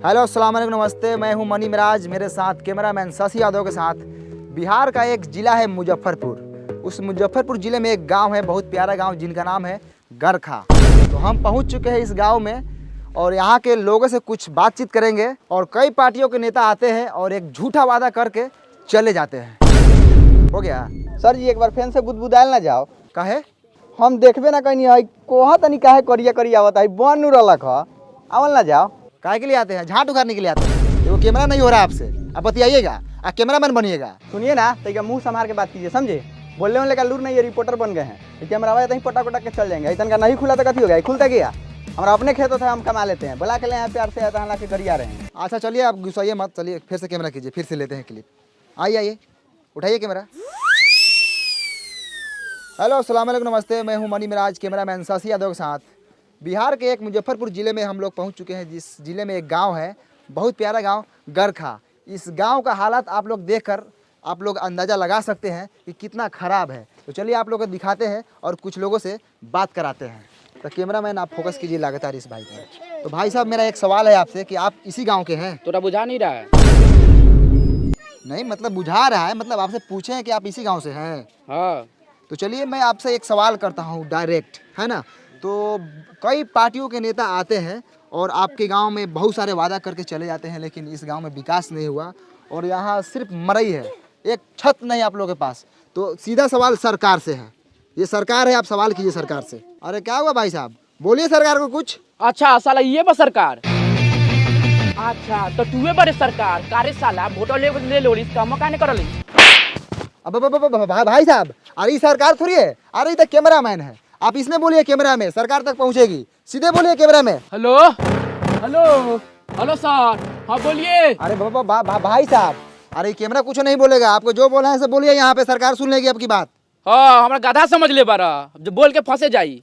Hello अस्सलाम वालेकुम नमस्ते, मैं हूं मनी मिराज, मेरे साथ कैमरामैन शशि यादव के साथ। बिहार का एक ज़िला है मुजफ्फरपुर। उस मुजफ्फरपुर ज़िले में एक गांव है, बहुत प्यारा गांव, जिनका नाम है गरखा। तो हम पहुंच चुके हैं इस गांव में और यहाँ के लोगों से कुछ बातचीत करेंगे। और कई पार्टियों के नेता आते हैं और एक झूठा वादा करके चले जाते हैं। हो गया सर जी, एक बार फैन से बुदबुदायल ना जाओ। काहे? हम देखबे ना कहीं है कोहा तनी काहे करिया करिया आवत है बन नु रहलक ह आवल ना जाओ। काहे के लिए आते हैं? झाट उखाड़ने के लिए आते हैं। वो कैमरा नहीं हो रहा है आपसे, आप बतियाइएगा, आप कैमरामैन बनिएगा। सुनिए ना, तो मुंह संभाल के बात कीजिए, समझे? बोलने वाले का लूर नहीं है, रिपोर्टर बन गए हैं। कैमरा आया तो पटा पटा के चल जाएंगे। इतना का नहीं खुला तो कथी हो गया? खुलता गया हमारा अपने खेत होता है, हम कमा लेते हैं। बुला के ले यहाँ प्यार से आता के करिया रहे हैं। अच्छा चलिए, आप गुस्साइए मत, चलिए फिर से कैमरा कीजिए, फिर से लेते हैं क्लिप। आइए उठाइए कैमरा। हेलो अस्सलाम वालेकुम नमस्ते, मैं हूं मनी मिराज, कैमरामैन शशि यादव के साथ। बिहार के एक मुजफ्फरपुर ज़िले में हम लोग पहुंच चुके हैं, जिस ज़िले में एक गांव है, बहुत प्यारा गांव गरखा। इस गांव का हालात आप लोग देखकर आप लोग अंदाज़ा लगा सकते हैं कि कितना ख़राब है। तो चलिए आप लोगों को दिखाते हैं और कुछ लोगों से बात कराते हैं। तो कैमरामैन आप फोकस कीजिए लगातार इस भाई पर। तो भाई साहब, मेरा एक सवाल है आपसे कि आप इसी गाँव के हैं? तोरा बुझा नहीं रहा है? नहीं मतलब बुझा रहा है, मतलब आपसे पूछे हैं कि आप इसी गाँव से हैं। हाँ। तो चलिए मैं आपसे एक सवाल करता हूँ डायरेक्ट, है ना? तो कई पार्टियों के नेता आते हैं और आपके गांव में बहुत सारे वादा करके चले जाते हैं, लेकिन इस गांव में विकास नहीं हुआ और यहाँ सिर्फ मरई है, एक छत नहीं आप लोगों के पास। तो सीधा सवाल सरकार से है, ये सरकार है, आप सवाल कीजिए सरकार से। अरे क्या हुआ भाई साहब, बोलिए सरकार को कुछ। अच्छा साला ये बा सरकार। अच्छा तो तूहे बड़े सरकार कारे साला वोट ले लो इसका मौका नहीं करली। अब भाई साहब, अरे सरकार थोड़ी है, अरे इधर कैमरामैन है, आप इसमें बोलिए कैमरा में, सरकार तक पहुंचेगी। सीधे बोलिए कैमरा में। हेलो हेलो हेलो सर, हाँ बोलिए। अरे भाई साहब, अरे कैमरा कुछ नहीं बोलेगा, आपको जो बोला है सब बोलिए, यहाँ पे सरकार सुन लेगी आपकी बात। हाँ हमारा गधा समझ ले बारा, जो बोल के फंसे जाई।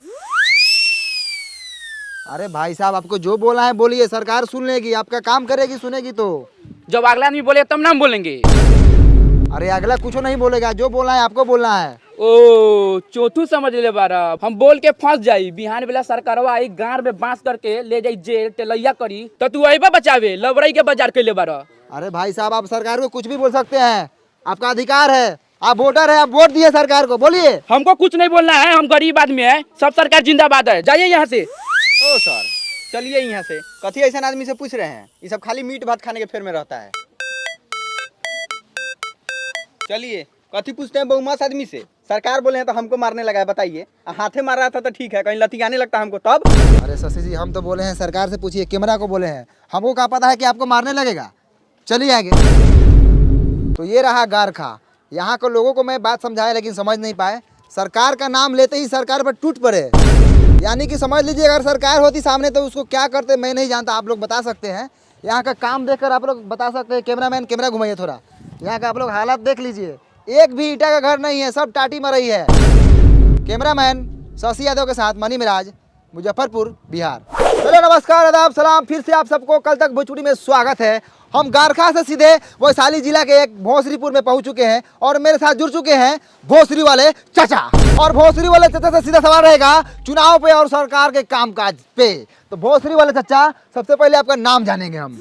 अरे भाई साहब, आपको जो बोला है बोलिए, सरकार सुन लेगी, आपका काम करेगी, सुनेगी तो। जब अगला आदमी बोले तब ना हम बोलेंगे। अरे अगला कुछ नहीं बोलेगा, जो बोलना है आपको बोलना है। ओ चौथू समझ ले बारा, हम बोल के फंस जाई, बिहान बेला सरकारवा आई गांव में बांस करके ले जाई जेल तेलैया करी, तो तू अइबा बचावे लबरई के बाजार के ले बारा। अरे भाई साहब, आप सरकार को कुछ भी बोल सकते हैं, आपका अधिकार है, आप वोटर है, आप वोट दिए सरकार को, बोलिए। हमको कुछ नहीं बोलना है, हम गरीब आदमी है, सब सरकार जिंदाबाद है, जाइए यहाँ से। ओ सर, चलिए यहाँ से। कथी ऐसा आदमी से पूछ रहे हैं? ये सब खाली मीट भात खाने के फेर में रहता है। चलिए, कथी पूछते हैं बहुमत आदमी से? सरकार बोले हैं तो हमको मारने लगा है, बताइए। हाथे मार रहा था तो ठीक है, कहीं लतियाने लगता हमको तब। अरे शशि जी, हम तो बोले हैं सरकार से पूछिए, कैमरा को बोले हैं, हमको क्या पता है कि आपको मारने लगेगा। चलिए आगे। तो ये रहा गरखा, यहाँ के लोगों को मैं बात समझाया लेकिन समझ नहीं पाए। सरकार का नाम लेते ही सरकार पर टूट पड़े, यानी कि समझ लीजिए अगर सरकार होती सामने तो उसको क्या करते मैं नहीं जानता, आप लोग बता सकते हैं। यहाँ का काम देखकर आप लोग बता सकते हैं। कैमरामैन कैमरा घुमाइए थोड़ा, यहाँ का आप लोग हालात देख लीजिए, एक भी ईटा का घर नहीं है, सब टाटी मरई है। कैमरामैन शशि यादव के साथ मनी मिराज, मुजफ्फरपुर, बिहार। चलो नमस्कार, आदाब, सलाम, फिर से आप सबको कल तक भोजपुरी में स्वागत है। हम गरखा से सीधे वैशाली जिला के एक भोसरीपुर में पहुंच चुके हैं और मेरे साथ जुड़ चुके हैं भोसरी वाले चाचा। और भोसरी वाले चाचा से सीधा सवाल रहेगा चुनाव पे और सरकार के कामकाज पे। तो भोसरी वाले चाचा, सबसे पहले आपका नाम जानेंगे हम।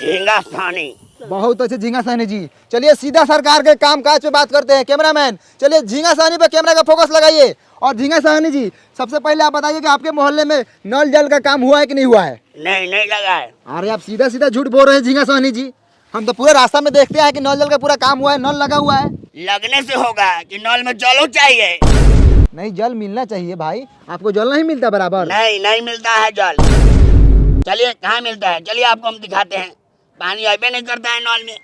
झींगा सानी। बहुत अच्छे झींगा साहनी जी। चलिए सीधा सरकार के कामकाज पे बात करते हैं। कैमरामैन चलिए झींगा साहनी पे कैमरा का फोकस लगाइए। और झींगा साहनी जी, सबसे पहले आप बताइए कि आपके मोहल्ले में नल जल का काम हुआ है कि नहीं हुआ है? नहीं लगा है। अरे आप सीधा सीधा झूठ बोल रहे हैं झींगा साहनी जी, हम तो पूरे रास्ता में देखते हैं कि नल जल का पूरा काम हुआ है, नल लगा हुआ है। लगने से होगा कि नल में जल चाहिए। नहीं, जल मिलना चाहिए भाई, आपको जल नहीं मिलता बराबर? नहीं मिलता है जल। चलिए कहाँ मिलता है, चलिए आपको हम दिखाते हैं। पानी अबे नहीं करता है नल में,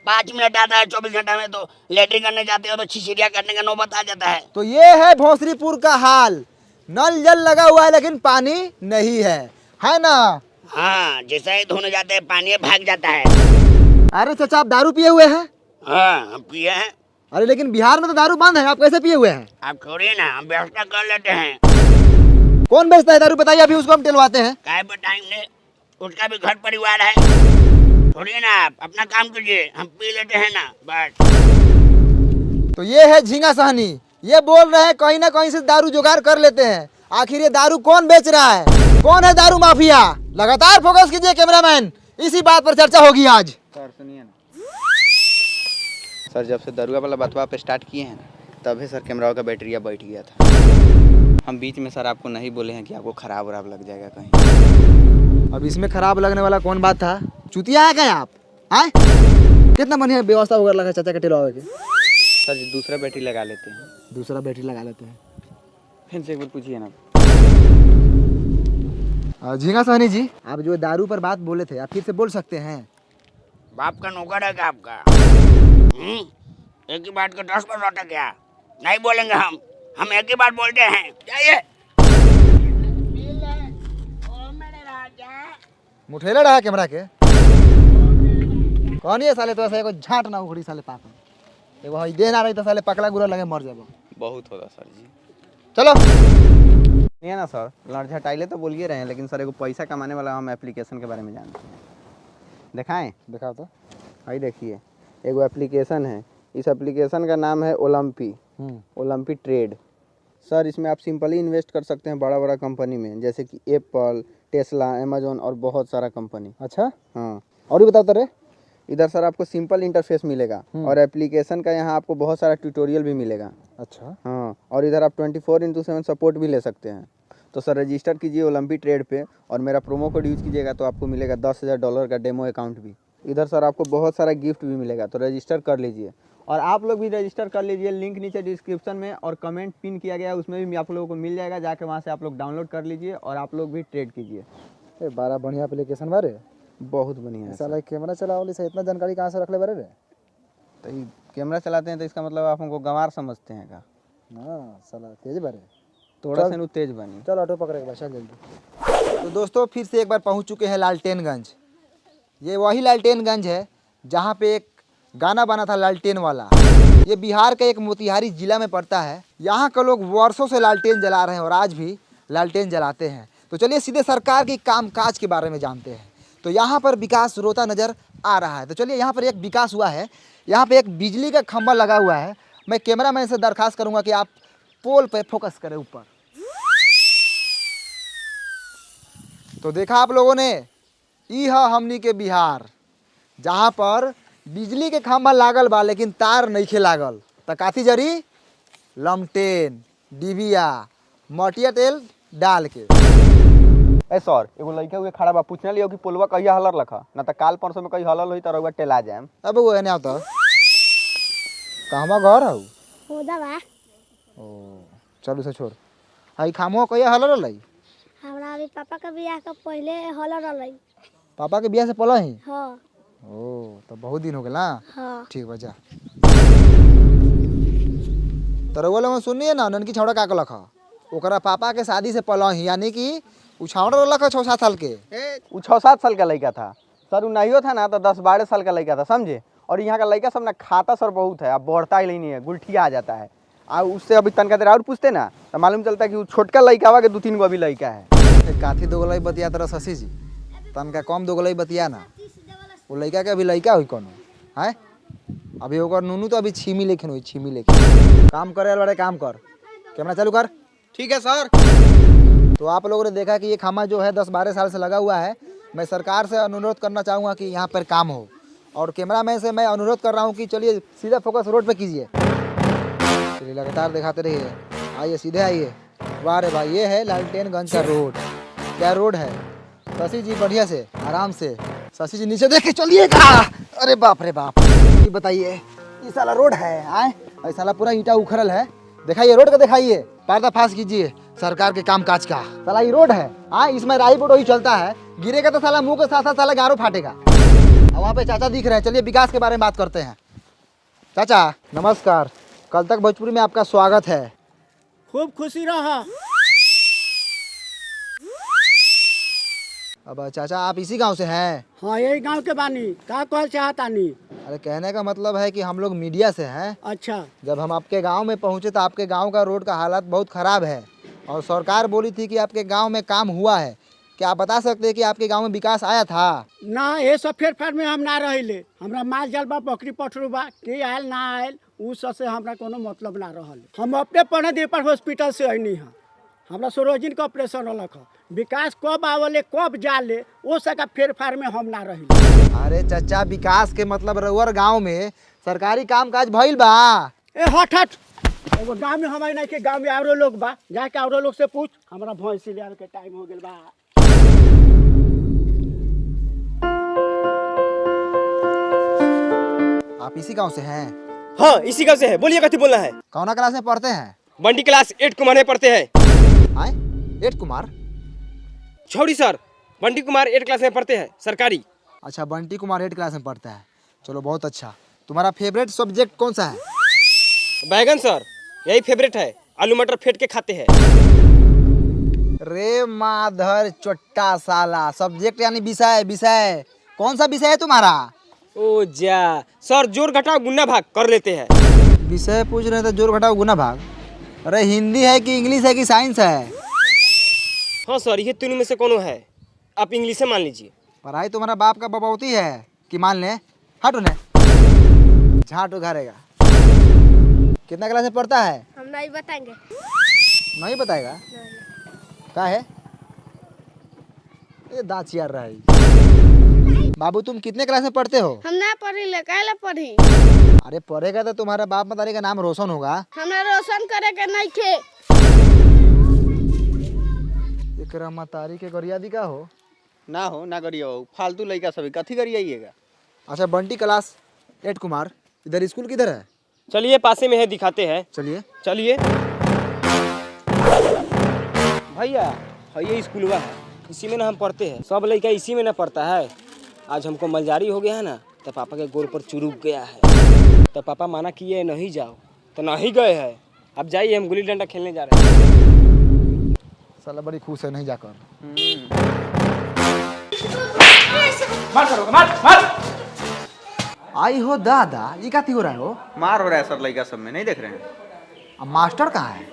5 मिनट आता है 24 घंटा में, तो लेटरिन करने जाते हो तो छिछिरिया करने का नौबत आ जाता है। तो ये है भोसरीपुर का हाल, नल जल लगा हुआ है लेकिन पानी नहीं है ना? हाँ, जैसे ही धोने जाते हैं पानी भाग जाता है। अरे चाचा, आप दारू पिए हुए हैं? हाँ हम पिए हैं। अरे लेकिन बिहार में तो दारू बंद है, आप कैसे पिए हुए हैं? आप छोड़िए ना, हम व्यवस्था कर लेते हैं। कौन बेचता है दारू बताइए, अभी उसको हम टिलवाते हैं। काय बताएंगे, उसका भी घर परिवार है। छोड़िए ना, आप अपना काम कीजिए, हम पी लेते हैं ना बस। तो ये है झींगा साहनी, ये बोल रहे हैं कहीं ना कहीं से दारू जुगाड़ कर लेते हैं। आखिर ये दारू कौन बेच रहा है? कौन है दारू माफिया? लगातार फोकस कीजिए कैमरामैन, इसी बात पर चर्चा होगी आज। सर सुनिए ना सर, जब से दरुआ वाला बतवा पे स्टार्ट किए हैं ना, तभी सर कैमरा का बैटरिया बैठ गया था। हम बीच में सर आपको नहीं बोले हैं कि आपको खराब वराब लग जाएगा कहीं। अब इसमें खराब लगने वाला कौन बात था? चुतिया है क्या आप? आए कितना बढ़िया व्यवस्था वगैरह लगा चाचा के टेलवा के। सर जी दूसरा बैटरी लगा लेते हैं। दूसरा बैटरी लगा लेते हैं। फिर से एक बार पूछिए ना। झींगा सोनी जी, आप जो दारू पर बात बोले थे, आप फिर से बोल सकते हैं? बाप का नौकर है क्या आपका? एक ही बात का 10 बार लौटा क्या? नहीं बोलेंगे हम एक ही बात बोलते हैं। जाइए। मुठेला रहा कैमरा के कौन ये साले? तो ऐसा झाट ना उखड़ी साले पाक एगो हई देना रही तो साले पकला गुरा लगे मर जाबो। बहुत होगा सर जी। चलो नहीं ना सर, लड़ झटाइले तो बोलिए रहे हैं, लेकिन सर एगो पैसा कमाने वाला हम एप्लीकेशन के बारे में जानते हैं। दिखाएं? दिखाओ तो। भाई देखिए, एगो एप्लीकेशन है, इस एप्लीकेशन का नाम है ओलंपी। ओलंपी ट्रेड। सर इसमें आप सिंपली इन्वेस्ट कर सकते हैं बड़ा बड़ा कंपनी में, जैसे कि एप्पल, टेस्ला, अमेजोन और बहुत सारा कंपनी। अच्छा, हाँ। और भी बताओ तेरे। इधर सर आपको सिंपल इंटरफेस मिलेगा और एप्लीकेशन का यहाँ आपको बहुत सारा ट्यूटोरियल भी मिलेगा। अच्छा, हाँ, और इधर आप 24/7 सपोर्ट भी ले सकते हैं। तो सर रजिस्टर कीजिए ओलंपी ट्रेड पे और मेरा प्रोमो कोड यूज़ कीजिएगा तो आपको मिलेगा $10,000 का डेमो अकाउंट भी। इधर सर आपको बहुत सारा गिफ्ट भी मिलेगा, तो रजिस्टर कर लीजिए। और आप लोग भी रजिस्टर कर लीजिए, लिंक नीचे डिस्क्रिप्शन में और कमेंट पिन किया गया है, उसमें भी आप लोगों को मिल जाएगा। जाके वहाँ से आप लोग डाउनलोड कर लीजिए और आप लोग भी ट्रेड कीजिए। बड़ा बढ़िया एप्लीकेशन बारे। बहुत बढ़िया है। साला कैमरा चलाओ से इतना जानकारी कहाँ से रख ले बारे रे? तो ये कैमरा चलाते हैं तो इसका मतलब आप हमको गंवार समझते हैं का? हाँ साला तेज बारे। थोड़ा सा तेज बनी। चल ऑटो पकड़े के बचा जल्दी। तो दोस्तों फिर से एक बार पहुंच चुके हैं लालटेनगंज। ये वही लालटेनगंज है जहां पे एक गाना बना था लालटेन वाला। ये बिहार के एक मोतिहारी जिला में पड़ता है। यहाँ के लोग वर्षों से लालटेन जला रहे हैं और आज भी लालटेन जलाते हैं। तो चलिए सीधे सरकार की कामकाज के बारे में जानते हैं। तो यहाँ पर विकास रोता नज़र आ रहा है। तो चलिए यहाँ पर एक विकास हुआ है। यहाँ पे एक बिजली का खंभा लगा हुआ है। मैं कैमरामैन से दरखास्त करूँगा कि आप पोल पे फोकस करें ऊपर। तो देखा आप लोगों ने, ई है हमनी के बिहार जहाँ पर बिजली के खंभा लागल बा लेकिन तार नइखे लागल। त काथी जरी? लमटेन, डिबिया, मटिया तेल डाल के। ए सर, एगो लड़का हुए खड़ा बा, पूछने लियो कि पुलवा कहिया हलर लखा, ना त काल परसों में कहीं हलल होई त रउआ टेला जाएम। अब वो एने आवता कहवा घर हऊ? होदा बा। ओ चल उसे छोड़। हई खामो कहिया हलर लई? हमरा अभी पापा का बियाह का पहले हल रहलै। पापा के बियाह से पहले ही? हाँ। ओ तो बहुत दिन हो गए ना। हाँ। ठीक बा जा। तरवा लोग सुनिए ना, ननकी छौड़ा का लखा ओकरा पापा के शादी से पहले ही, यानी कि उ छौड़ा लखा 6-7 साल के। उ 6-7 साल का लड़का था सर, उ नहीं था ना तो 10-12 साल का लड़का था, समझे। और यहाँ का लड़का सब ना खाता सर बहुत है, अब बढ़ता ही नहीं है, गुलठिया आ जाता है। उससे अभी तनका देर और पूछते ना तो मालूम चलता है कि वो छोटका लड़का के 2-3 गो अभी लड़का है। काथी दोगलई बतिया तरह शशि जी, तनका कम दोगलई बतिया ना। वो लड़का के अभी लड़का हुई कौन है? अभी ओकर नूनू तो अभी छीमी लेखिन हुई, छीमी लेखिन। काम करे बड़े काम कर, कैमरा चालू कर। ठीक है सर। तो आप लोगों ने देखा कि ये खामा जो है 10-12 साल से लगा हुआ है। मैं सरकार से अनुरोध करना चाहूँगा कि यहाँ पर काम हो, और कैमरामैन से मैं अनुरोध कर रहा हूँ कि चलिए सीधा फोकस रोड पे कीजिए। चलिए लगातार दिखाते रहिए, आइए सीधे आइए। वाह रे भाई, ये है लालटेनगंज का रोड। क्या रोड है शशि जी? बढ़िया से आराम से शशि जी नीचे देख के चलिएगा। अरे बाप रे बाप, ये बताइए ये साला रोड है? आए साला पूरा ईंटा उखड़ल है। दिखाइए रोड का, दिखाइए, पर्दाफाश कीजिए सरकार के कामकाज का। साला ये रोड है, इसमें राई बोट वही चलता है, गिरेगा तो साला मुंह के साथ साथ साला गारो फाटेगा। और वहाँ पे चाचा दिख रहे हैं। चलिए विकास के बारे में बात करते हैं। चाचा नमस्कार, कल तक भोजपुरी में आपका स्वागत है। खूब खुशी रहा। अब चाचा आप इसी गांव से हैं? हाँ, यही गांव के बानी। का कहल चाहतानी? अरे कहने का मतलब है कि हम लोग मीडिया से हैं। अच्छा। जब हम आपके गांव में पहुंचे तो आपके गांव का रोड का हालत बहुत ख़राब है और सरकार बोली थी कि आपके गांव में काम हुआ है। क्या आप बता सकते हैं कि आपके गांव में विकास आया था? ना, ये सब फेरफार में हम ना रहिले। हमरा माल जाल बा, बकरी पठरू बा, के आयल ना आयल उ सब से हमरा कोनो मतलब ना रहल। हम अपने पढ़े दे पर हॉस्पिटल से आईनी है। हमरा सरोजिन के ऑपरेशन होलक ह विकास कब आवले कब जाले ओ सका फेर फार में हम ना रही। अरे चाचा, विकास के मतलब रउअर गांव में सरकारी काम काज भइल बा। ए हट हट, एगो गाँव में हमारे नहीं के गाँव में औरो लोग बा, जाके औरो लोग से पूछ। हमरा भैंसी ले आवे के टाइम हो गेल बा। आप इसी गांव से हैं? हाँ इसी गाँव से है। बोलिए कथी बोलना है? कौना क्लास में पढ़ते हैं? बंटी क्लास 8 कुमार में पढ़ते हैं। आए 8 कुमार? छोड़ी सर, बंटी कुमार 8 क्लास में पढ़ते हैं सरकारी। अच्छा, बंटी कुमार 8 क्लास में पढ़ता है। चलो बहुत अच्छा। तुम्हारा फेवरेट सब्जेक्ट कौन सा है? बैगन सर, यही फेवरेट है। आलू मटर फेंट के खाते हैं। रे माधर चोट्टा साला, सब्जेक्ट यानी विषय। विषय कौन सा विषय है तुम्हारा? ओ जा सर, जोड़ घटाव गुना भाग कर लेते हैं। विषय पूछ रहे थे, जोड़ घटाओ गुना भाग। अरे हिंदी है कि इंग्लिश है कि साइंस है? हाँ सर, ये तीनों में से कौन है? आप इंग्लिश से मान लीजिए। पढ़ाई तुम्हारा बाप का बबौती है कि मान ले? हट उन्हें, झाट उघारेगा। कितना क्लास में पढ़ता है? हम नहीं बताएंगे। नहीं बताएगा? क्या है ये दांत चियार रहा है। बाबू तुम कितने क्लास में पढ़ते हो? हम ना पढ़ी ले, काहे पढ़ी? अरे पढ़ेगा तो तुम्हारा बाप मतारी का नाम रोशन होगा। हमरा रोशन करे के नहीं थे। एकरा मतारी के गरियादी का हो? ना हो ना करिए हो, फालतू लड़का सभी कथी करिएगा। अच्छा, बंटी क्लास 8 कुमार, इधर स्कूल किधर है? चलिए पासे में है, दिखाते हैं। चलिए। चलिए भैया, ये स्कूल है, इसी में ना हम पढ़ते हैं। सब लड़का इसी में ना पढ़ता है। आज हमको मलजारी हो गया है ना, तो पापा के गोड़ पर चुरुक गया है। तो पापा माना किए नहीं जाओ, तो नहीं गए हैं। अब जाइए, हम गुल्ली डंडा खेलने जा रहे हैं। साला बड़ी खुश है नहीं जाकर। मार करोगे, मार मार। आई हो दादा, ये क्या हो रहा है हो? मार हो रहा है सर लड़का सब में, नहीं देख रहे हैं? अब मास्टर कहाँ है?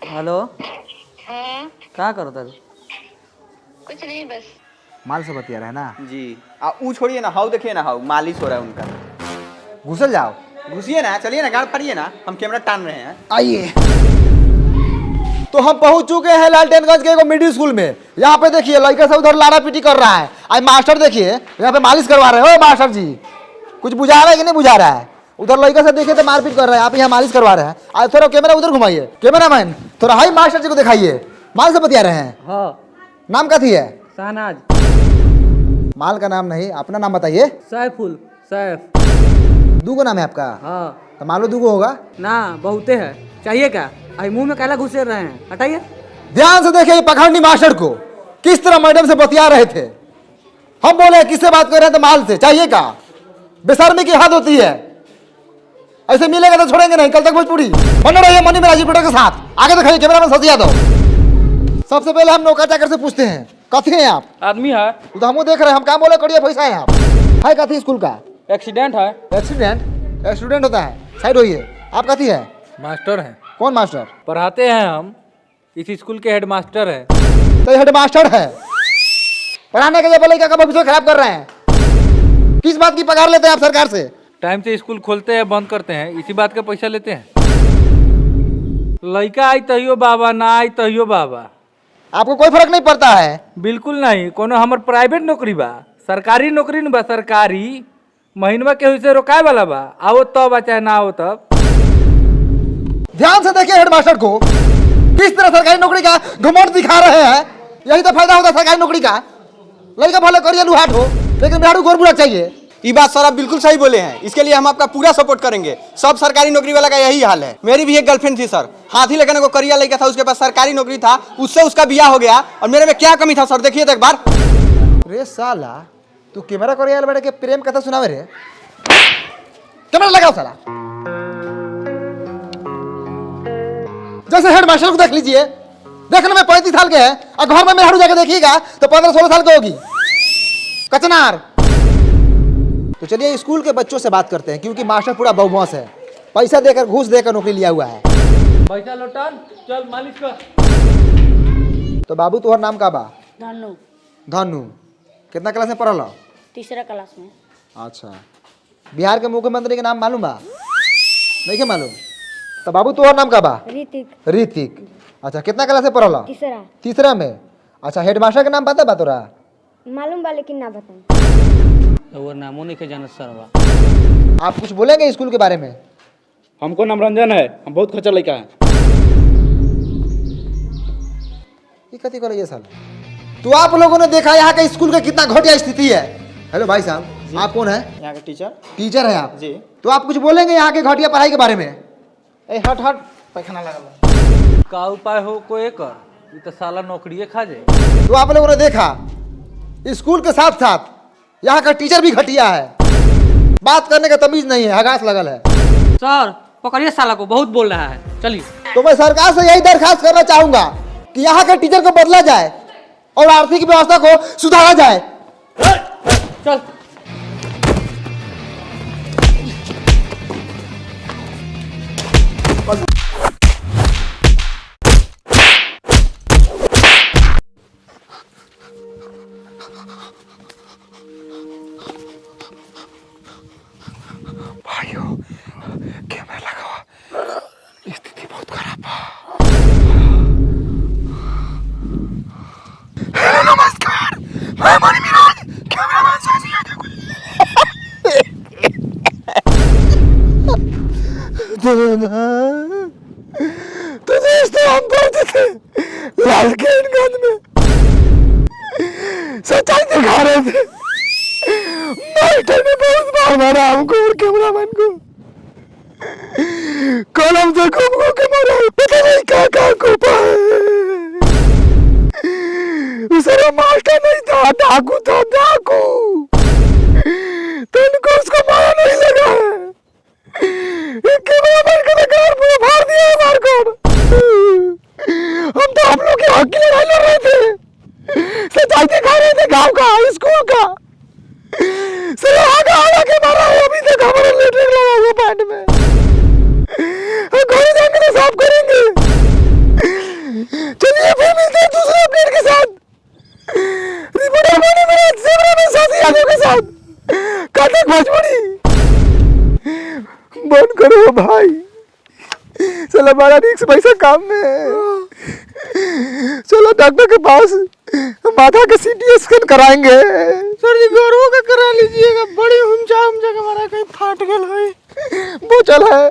हेलो, क्या करो तब? कुछ नहीं, बस माल से बतिया रहे ना जी। ऊ छोड़िए ना, हाउ देखिए ना, हाउ मालिश हो रहा है उनका। घुसल जाओ। घुसिए ना, चलिए ना, गाड़ फाड़िए ना, हम कैमरा टान रहे हैं। आइए। तो हम पहुंच चुके हैं लालटेनगंज के एगो मिडिल स्कूल में। यहाँ पे देखिए लड़का सब उधर लाड़ा पीटी कर रहा है। आज मास्टर देखिए यहाँ पे मालिश करवा रहे हो। मास्टर जी कुछ बुझा रहा है कि नहीं बुझा रहा है? उधर लड़का सब देखिए तो मारपीट कर रहा है, आप यहाँ मालिश करवा रहे हैं। आज थोड़ा कैमरा उधर घुमाइए। कैमरा मैन थोड़ा हाई मास्टर जी को दिखाइए। माल से बतिया रहे हैं। हाँ, नाम कथी है? शहनाज। माल का नाम नहीं, अपना नाम बताइए। सैफुल, सैफ। दूगो नाम है आपका? हाँ। तो मालो दूगो होगा ना, बहुते है। चाहिए क्या? आई मुंह में काला घुसे रहे हैं, हटाइए। ध्यान से देखिए पखंडी मास्टर को किस तरह मैडम से बतिया रहे थे। हम बोले किससे बात कर रहे हैं? तो माल से। चाहिए का? बेशर्मी की हद होती है। ऐसे मिलेगा तो छोड़ेंगे नहीं। कल तक भोजपुरी बने रहिए मनी में राजीव के साथ। आगे दिखाइए कैमरा में सजिया दो। सबसे पहले हम नौका चाकर से पूछते हैं, कथी हैं आप? आदमी है, तो हम देख रहे हैं, हम काम बोले करिए पैसा है आप है कथी स्कूल का? एक्सीडेंट है। एक्सीडेंट? स्टूडेंट होता है, साइड होइए। आप कथी है? मास्टर हैं, कौन मास्टर? पढ़ाते हैं हम। इस स्कूल के हेड मास्टर हैं। तो हेड मास्टर है, पढ़ाने के लिए बोले क्या भविष्य खराब कर रहे हैं? किस बात की पगार लेते हैं आप सरकार से? टाइम से स्कूल खोलते हैं, बंद करते हैं, इसी बात का पैसा लेते हैं। लड़का आई तहियो बाबा, ना आई तहियो बाबा। आपको कोई फर्क नहीं पड़ता है? बिल्कुल नहीं। कोनो हमर प्राइवेट नौकरी बा, सरकारी नौकरी न बा। सरकारी महीनवा के से रोकाए वाला बा। आओ तब आ चाहे ना आओ तब। ध्यान से देखिए हेड मास्टर को किस तरह सरकारी नौकरी का घमंड दिखा रहे हैं। यही तो फायदा होता है सरकारी नौकरी का। लड़का भले करिए लुहाट हो, लेकिन बिहार को बुरा चाहिए। ये बात सर आप बिल्कुल सही बोले हैं। इसके लिए हम आपका पूरा सपोर्ट करेंगे। सब सरकारी नौकरी वाला का यही हाल है। मेरी भी एक गर्लफ्रेंड थी सर, हाथी लेकर को करिया लड़का था, उसके पास सरकारी नौकरी था, उससे उसका बियाह हो गया। और मेरे में क्या कमी था सर, देखिए तो एक बार। रे साला तू कैमरा करिया बैठ के प्रेम कथा सुनावे रे। कैमरा लगाओ साला। जैसे हेड मास्टर को देख लीजिए, देखने में 35 साल के हैं और घर में मेहरारू जाके देखिएगा तो 15-16 साल की होगी। कचनार। तो चलिए स्कूल के बच्चों से बात करते हैं, क्योंकि मास्टर पूरा बदमाश है। पैसा देकर घूस देकर नौकरी लिया हुआ है। पैसा लौटान, चल मालिश कर। तो बाबू तुम्हारा नाम का बा? धनु, धनु। कितना क्लास में पढ़ल? तीसरा क्लास में। अच्छा, बिहार के मुख्यमंत्री के नाम मालूम बा? नहीं के मालूम? तो बाबू तुम्हारा नाम का बा? ऋतिक। ऋतिक। अच्छा कितना क्लास से पढ़ला? तीसरा। तीसरा में। अच्छा हेडमास्टर का नाम पता बा तोरा? मालूम बा लेकिन ना बताएं। वो नामो नहीं के जानत सरवा। आप कुछ बोलेंगे स्कूल के बारे में? हमको नाम रंजन है, हम बहुत खच्चर लड़का है। ये कथी करे ये साला? तो आप लोगों ने देखा यहाँ के स्कूल का कितना घटिया स्थिति है। हेलो भाई साहब, आप कौन है? यहाँ के टीचर। टीचर है आप जी। तो आप कुछ बोलेंगे यहाँ के घटिया पढ़ाई के बारे में? ए हट हट, पैखाना लगा। का उपाय हो कोई कर, ये तो साला नौकरिए खा जाए। तो आप लोगों ने देखा स्कूल के साथ साथ यहाँ का टीचर भी घटिया है, बात करने का तमीज नहीं है, हगास लगल है। सर पकड़िए साला को, बहुत बोल रहा है, चलिए। तो मैं सरकार से यही दरखास्त करना चाहूंगा कि यहाँ के टीचर को बदला जाए और आर्थिक व्यवस्था को सुधारा जाए। चल भाइयों कैमरा लगा हुआ, स्थिति बहुत खराब है। नमस्कार, मैं मणि मिराज, कैमरामैन साजी यादव। तो दोस्तों हम पढ़ते थे लालकेनगंज में, सच्चाई दिखा रहे थे। मास्टर ने बहुत बार मारा हमको और कैमरामैन को, कलम से घूम के मारा, पता नहीं क्या कोपा है। दूसरा मास्टर नहीं था, डाकू था, डाकू। तो इनको उसको मारा नहीं लगा है। कैमरामैन का कार पूरा फाड़ दिया है मार कर। हम तो आप लोग के हक की लड़ाई लड़ रहे थे, सच्चाई दिखा रहे थे गांव का, स्कूल का। सर आगा के मारा है, अभी तक हमारा लेटरिन लगा हुआ पैंट में। घोड़े जाएंगे तो साफ करेंगे। चलिए फिर मिलते हैं दूसरे अपडेट के साथ। रिपोर्टर बने मेरे कैमरा में साथी यादव के साथ, काटक भोजपुरी। बंद करो भाई, चलो हमारा रिक्स पैसा काम में है। चलो डॉक्टर के पास, माथा का सीटी स्कैन कराएंगे। सर जी गौरव का करा लीजिएगा, बड़ी हुमचा के मारा कहीं फाट गल है। वो चल है।